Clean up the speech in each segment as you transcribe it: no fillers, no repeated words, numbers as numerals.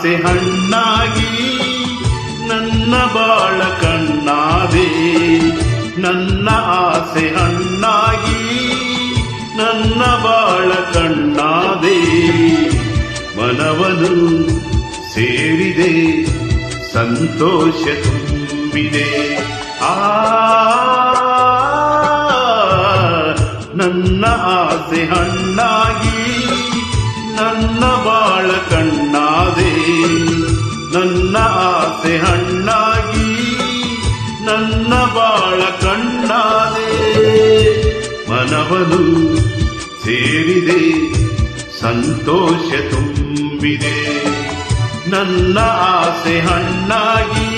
ಆಸೆ ಹಣ್ಣಾಗಿ ನನ್ನ ಬಾಳ ಕಣ್ಣಾದೆ. ನನ್ನ ಆಸೆ ಹಣ್ಣಾಗಿ ನನ್ನ ಬಾಳ ಕಣ್ಣಾದೆ. ಮನವನು ಸೇರಿದೆ ಸಂತೋಷ ತುಂಬಿದೆ. ನನ್ನ ಆಸೆ ಹಣ್ಣಾಗಿ ನನ್ನ ಬಾಳ ಕಣ್ಣಾದೆ. ನನ್ನ ಆಸೆ ಹಣ್ಣಾಗಿ ನನ್ನ ಬಾಳ ಕಣ್ಣಾದೆ. ಮನವನು ಸೇರಿದೆ ಸಂತೋಷ ತುಂಬಿದೆ. ನನ್ನ ಆಸೆ ಹಣ್ಣಾಗಿ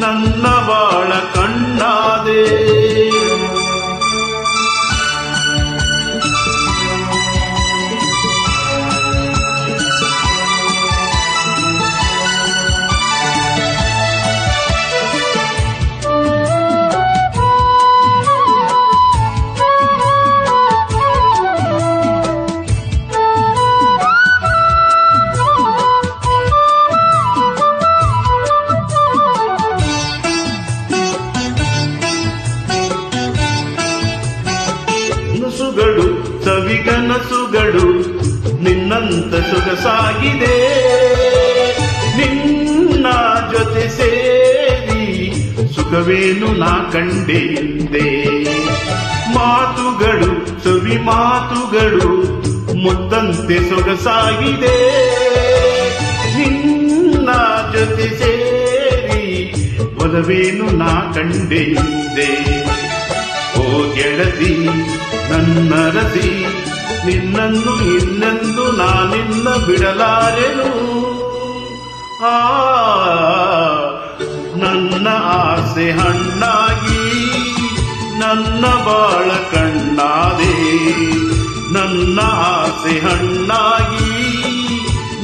ನನ್ನ ಬಾಳ ಕಣ್ಣಾದೆ. ಕನಸುಗಳು ಸವಿಗನಸುಗಳು ನಿನ್ನಂತ ಸೊಗಸಾಗಿದೆ. ನಿನ್ನ ಜೊತೆ ಸೇರಿ ಸುಖವೇನು ನಾ ಕಂಡೆ ಹಿಂದೆ. ಮಾತುಗಳು ಸವಿ ಮಾತುಗಳು ಮುತ್ತಂತೆ ಸೊಗಸಾಗಿದೆ. ನಿನ್ನ ಜೊತೆ ಸೇರಿ ಒಲವೇನು ನಾ ಕಂಡೆ ಹಿಂದೆ. ಓ ಗೆಳತಿ ನನ್ನ ರತಿ, ನಿನ್ನನ್ನು ಇನ್ನೆಂದು ನಾನಿನ್ನ ಬಿಡಲಾರೆನು. ನನ್ನ ಆಸೆ ಹಣ್ಣಾಗಿ ನನ್ನ ಬಾಳ ಕಣ್ಣಾದೆ. ನನ್ನ ಆಸೆ ಹಣ್ಣಾಗಿ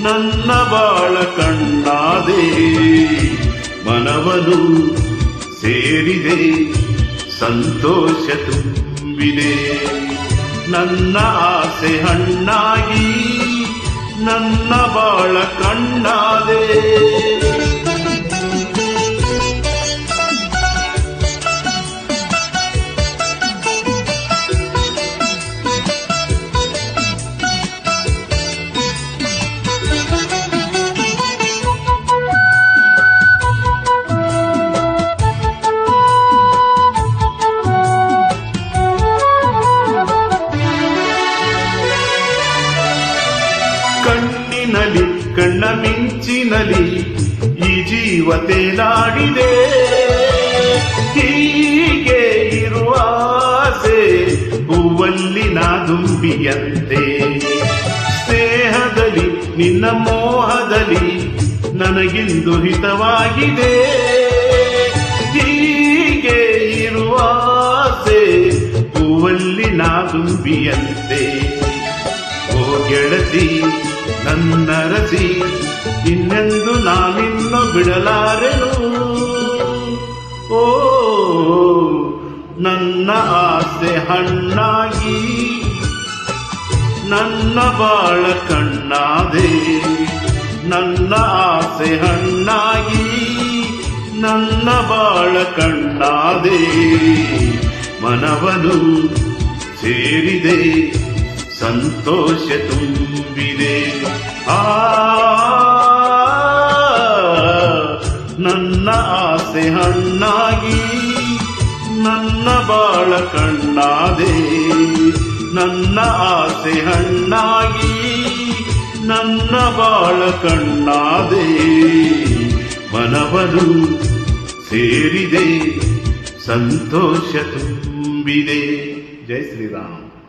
ನನ್ನ ಬಾಳ ಕಣ್ಣಾದೆ. ಮನವನು ಸೇರಿದೆ ಸಂತೋಷ ತುಂಬಿದೆ. ನನ್ನ ಆಸೆ ಹಣ್ಣಾಗಿ ನನ್ನ ಬಾಳ ಕಣ್ಣಾದೆ. ಕಣ್ಣಿನಲಿ ಕಣ್ಣ ಮಿಂಚಿನಲಿ ಈ ಜೀವ ತೇಲಾಡಿದೆ. ಹೀಗೆ ಇರುವ ಆಸೆ ಹೂವಲ್ಲಿ ನಾದುಂಬಿಯಂತೆ. ಸ್ನೇಹದಲ್ಲಿ ನಿನ್ನ ಮೋಹದಲ್ಲಿ ನನಗಿಂದು ಹಿತವಾಗಿದೆ. ಹೀಗೆ ಇರುವ ಆಸೆ ಹೂವಲ್ಲಿ ನಾದುಂಬಿಯಂತೆ. ಓ ಗೆಳತಿ ನನ್ನ ರತಿ, ಇನ್ನೆಂದು ನಾನಿನ್ನು ಬಿಡಲಾರೆನು. ಓ ನನ್ನ ಆಸೆ ಹಣ್ಣಾಗಿ ನನ್ನ ಬಾಳ ಕಣ್ಣಾದೆ. ನನ್ನ ಆಸೆ ಹಣ್ಣಾಗಿ ನನ್ನ ಬಾಳ ಕಣ್ಣಾದೆ. ಮನವನು ಸೇರಿದೆ ಸಂತೋಷ ತುಂಬಿದೆ. ನನ್ನ ಆಸೆ ಹಣ್ಣಾಗಿ ನನ್ನ ಬಾಳ ಕಣ್ಣಾದೆ. ನನ್ನ ಆಸೆ ಹಣ್ಣಾಗಿ ನನ್ನ ಬಾಳ ಕಣ್ಣಾದೆ. ಮನವನು ಸೇರಿದೆ ಸಂತೋಷ ತುಂಬಿದೆ. ಜೈ ಶ್ರೀರಾಮ್.